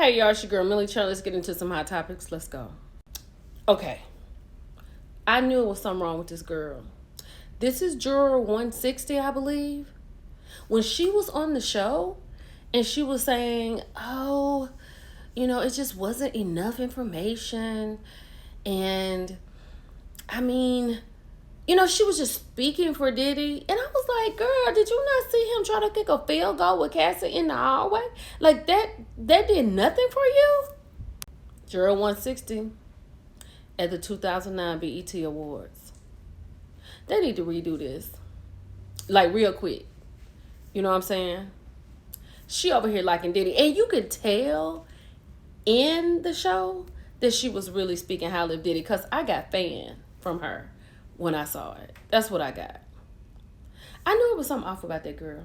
Hey y'all, it's your girl Millie Chan. Let's get into some hot topics. Let's go. Okay. I knew it was something wrong with this girl. This is Juror 160, I believe. When she was on the show and she was saying, it just wasn't enough information. And she was just speaking for Diddy. And I was like, girl, did you not see him try to kick a field goal with Cassie in the hallway? Like that did nothing for you? Juror 160 at the 2009 BET Awards. They need to redo this. Like real quick. You know what I'm saying? She over here liking Diddy. And you could tell in the show that she was really speaking highly of Diddy, because I got fan from her when I saw it. That's what I got. I knew it was something off about that girl.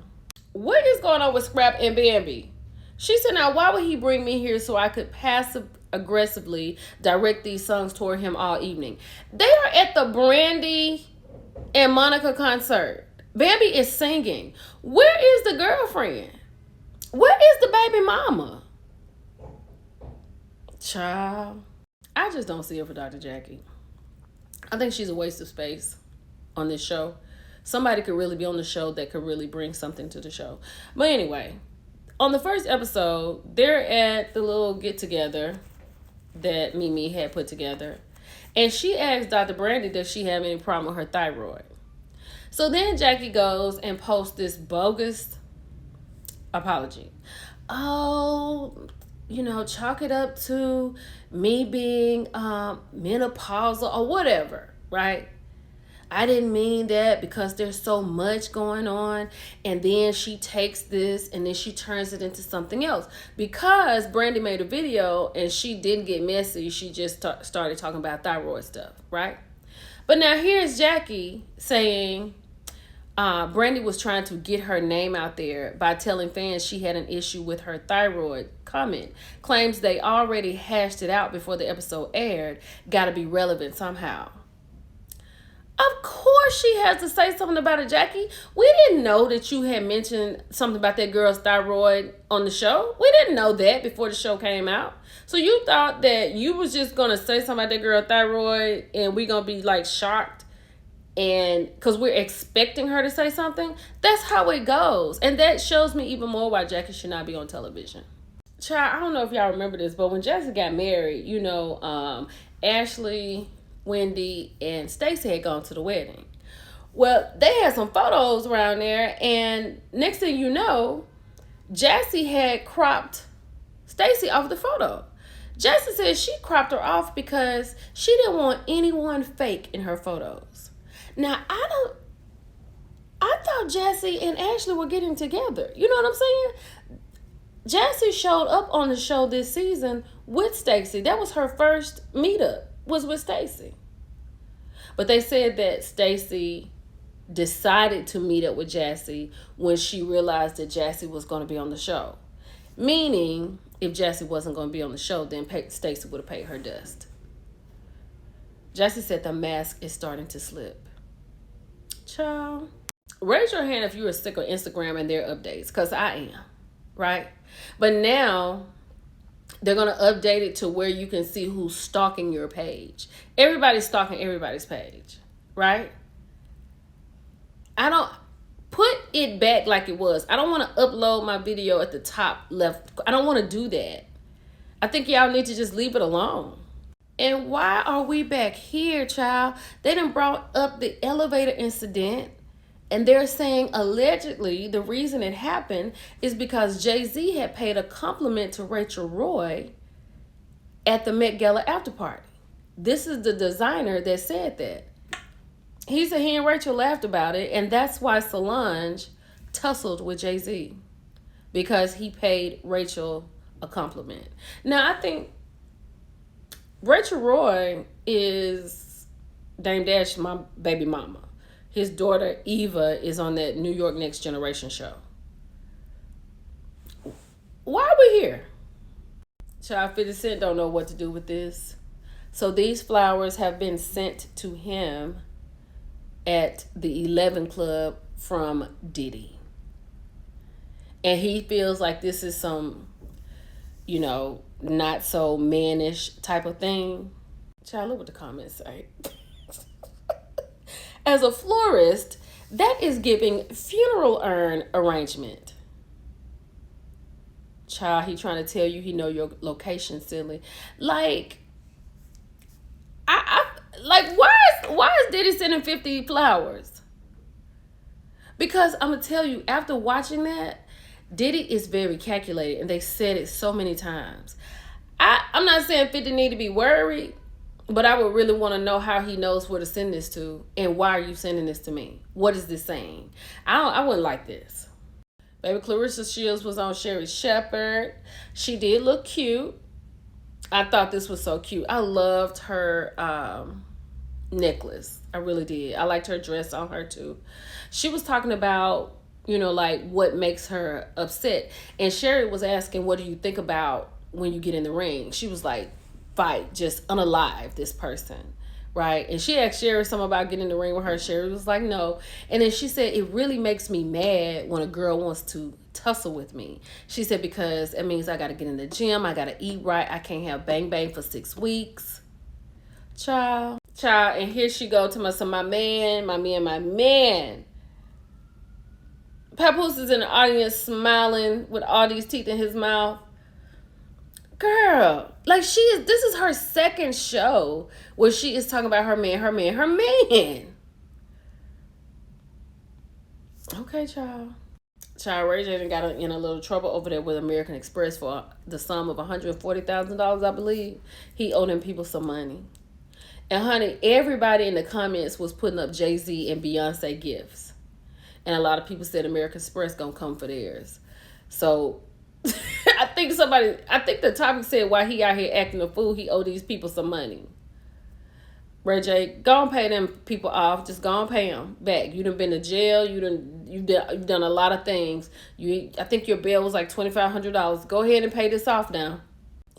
What is going on with Scrap and Bambi? She said, now why would he bring me here so I could passive aggressively direct these songs toward him all evening? They are at the Brandy and Monica concert. Bambi is singing. Where is the girlfriend? Where is the baby mama? Child, I just don't see her for Dr. Jackie. I think she's a waste of space on this show. Somebody could really be on the show that could really bring something to the show. But anyway, on the first episode, they're at the little get-together that Mimi had put together. And she asked Dr. Brandy, does she have any problem with her thyroid? So then Jackie goes and posts this bogus apology. Chalk it up to me being menopausal or whatever, right? I didn't mean that because there's so much going on. And then she takes this and then she turns it into something else. Because Brandy made a video and she didn't get messy. She just started talking about thyroid stuff, right? But now here's Jackie saying Brandy was trying to get her name out there by telling fans she had an issue with her thyroid comment. Claims they already hashed it out before the episode aired. Gotta be relevant somehow. Of course she has to say something about it, Jackie. We didn't know that you had mentioned something about that girl's thyroid on the show. We didn't know that before the show came out. So you thought that you was just going to say something about that girl's thyroid and we going to be like shocked and because we're expecting her to say something? That's how it goes. And that shows me even more why Jackie should not be on television. Child, I don't know if y'all remember this, but when Jackie got married, Ashley, Wendy, and Stacey had gone to the wedding. Well, they had some photos around there, and next thing you know, Jassy had cropped Stacey off the photo. Jassy said she cropped her off because she didn't want anyone fake in her photos. Now, I thought Jassy and Ashley were getting together. You know what I'm saying? Jassy showed up on the show this season with Stacey. That was her first meetup, was with Stacey. But they said that Stacey decided to meet up with Jassy when she realized that Jassy was going to be on the show. Meaning, if Jassy wasn't going to be on the show, then Stacey would have paid her dust. Jassy said the mask is starting to slip. Child, raise your hand if you are sick of Instagram and their updates, because I am, right? But now they're going to update it to where you can see who's stalking your page. Everybody's stalking everybody's page, right? I don't put it back like it was. I don't want to upload my video at the top left. I don't want to do that. I think y'all need to just leave it alone. And why are we back here, child? They done brought up the elevator incident. And they're saying allegedly the reason it happened is because Jay-Z had paid a compliment to Rachel Roy at the Met Gala after party. This is the designer that said that. He said he and Rachel laughed about it, and that's why Solange tussled with Jay-Z, because he paid Rachel a compliment. Now, I think Rachel Roy is Dame Dash, my baby mama. His daughter, Eva, is on that New York Next Generation show. Why are we here? Child 50 Cent don't know what to do with this. So these flowers have been sent to him at the 11 Club from Diddy. And he feels like this is some not so mannish type of thing. Child, look what the comments say. As a florist, that is giving funeral urn arrangement. Child, he trying to tell you he know your location, silly. Like, why is Diddy sending 50 flowers? Because I'm gonna tell you, after watching that, Diddy is very calculated, and they said it so many times. I'm not saying 50 need to be worried, but I would really want to know how he knows where to send this to, and why are you sending this to me? What is this saying? I wouldn't like this. Baby Clarissa Shields was on Sherri Shepherd. She did look cute. I thought this was so cute. I loved her necklace. I really did. I liked her dress on her too. She was talking about, like what makes her upset. And Sherri was asking, what do you think about when you get in the ring? She was like, fight, just unalive this person. Right? And she asked Sherri something about getting in the ring with her. Sherri was like, no. And then she said, it really makes me mad when a girl wants to tussle with me. She said, because it means I got to get in the gym. I got to eat right. I can't have bang bang for 6 weeks. Child. And here she go to my man. Papoose is in the audience smiling with all these teeth in his mouth. Girl, like this is her second show where she is talking about her man. Okay, child. Ray J got in a little trouble over there with American Express for the sum of $140,000, I believe. He owed them people some money. And honey, everybody in the comments was putting up Jay-Z and Beyonce gifts. And a lot of people said American Express gonna come for theirs. So I think the topic said why he out here acting a fool, he owe these people some money. Ray J, go and pay them people off. Just go and pay them back. You done been to jail. You've done a lot of things. I think your bill was like $2,500. Go ahead and pay this off now.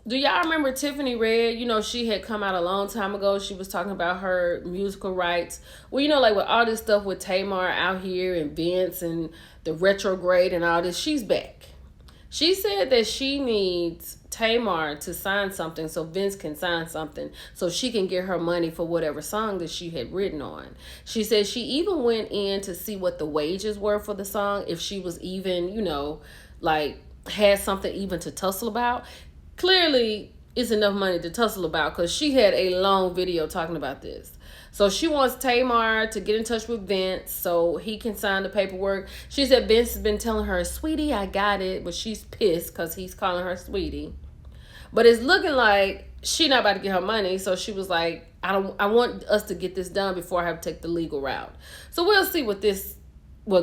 Do y'all remember Tiffany Red? She had come out a long time ago. She was talking about her musical rights. Well, like with all this stuff with Tamar out here and Vince and the retrograde and all this, she's back. She said that she needs Tamar to sign something so Vince can sign something so she can get her money for whatever song that she had written on. She said she even went in to see what the wages were for the song, if she was even, like had something even to tussle about. Clearly, it's enough money to tussle about because she had a long video talking about this. So she wants Tamar to get in touch with Vince so he can sign the paperwork. She said Vince has been telling her, sweetie, I got it. But she's pissed because he's calling her sweetie. But it's looking like she not about to get her money. So she was like, I want us to get this done before I have to take the legal route. So we'll see what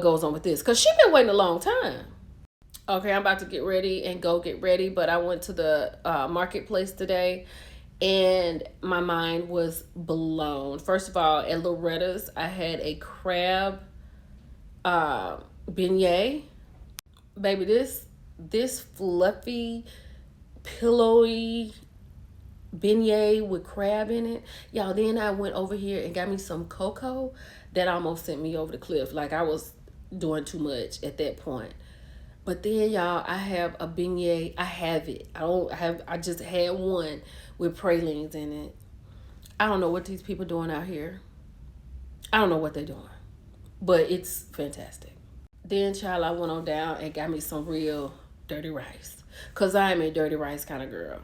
goes on with this. Because she's been waiting a long time. Okay, I'm about to get ready and go get ready. But I went to the marketplace today. And my mind was blown. First of all, at Loretta's, I had a crab beignet. Baby, this fluffy, pillowy beignet with crab in it. Y'all, then I went over here and got me some cocoa that almost sent me over the cliff. Like I was doing too much at that point. But then, y'all, I have a beignet. I have it. I just had one with pralines in it. I don't know what these people doing out here. I don't know what they're doing. But it's fantastic. Then, child, I went on down and got me some real dirty rice. Because I am a dirty rice kind of girl.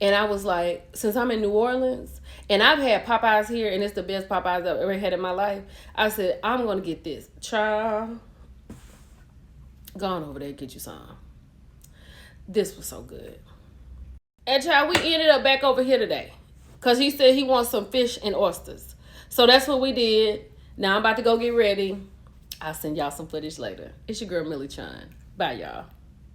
And I was like, since I'm in New Orleans, and I've had Popeyes here, and it's the best Popeyes I've ever had in my life, I said, I'm going to get this. Child, go on over there and get you some. This was so good. And child, we ended up back over here today. Because he said he wants some fish and oysters. So that's what we did. Now I'm about to go get ready. I'll send y'all some footage later. It's your girl, Millie Chun. Bye, y'all.